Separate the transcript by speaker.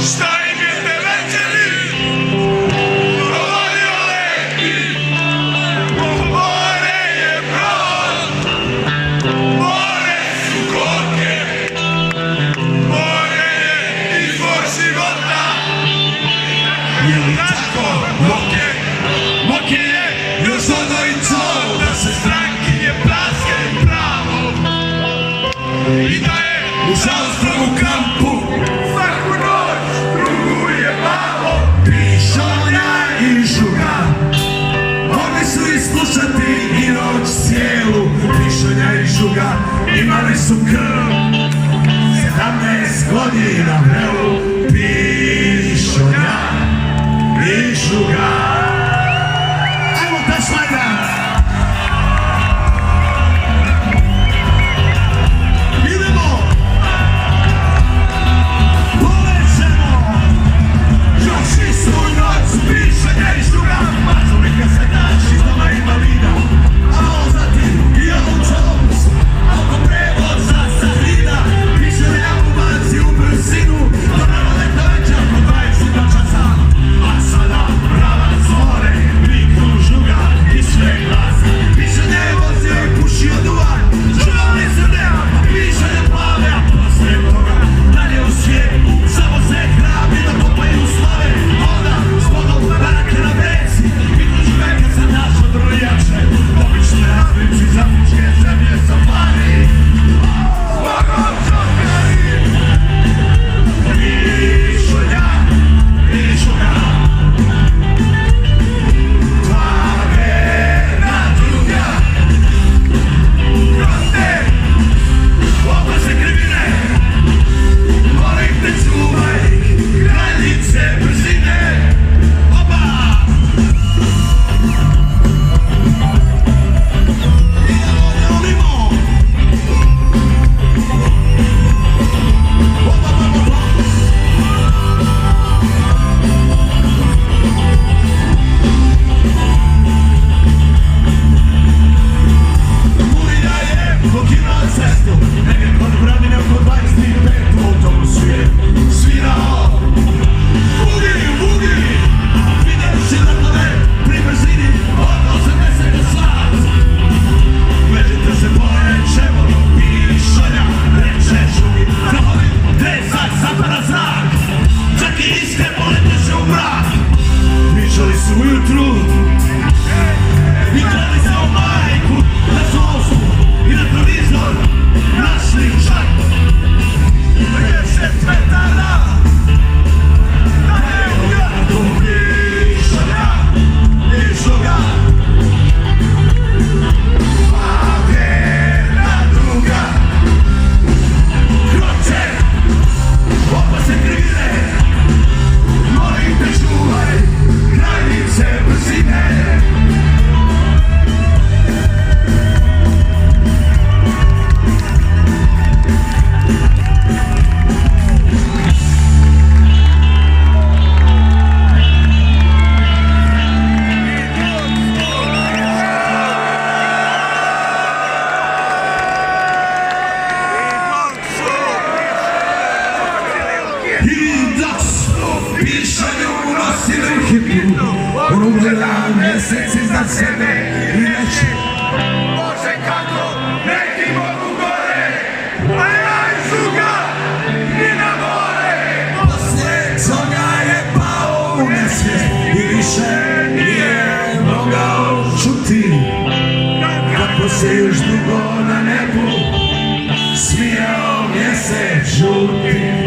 Speaker 1: Šta im je te večeri govorio lepi? More je brod, more su koke, more je izvor života. Je li tako, Moke? Moke je još ono i to da se strankinje plaskaju pravo i da je u Žalstrovu kampu svaku noć truguje malo. Pišonja i žuga mogli su iskušati i noć cijelu. Pišonja i žuga imali su krv 17 godina vrelu. Pišonja i žuga. Ajmo ta šlajda!
Speaker 2: Mjesec iznad sebe i reći
Speaker 1: Bože kako neki mogu gore, a ja i žuga i na more.
Speaker 2: Poslije toga je pao u nesvijest i više nije mogao čuti kako se još dugo na nebu smijao mjesec žuti.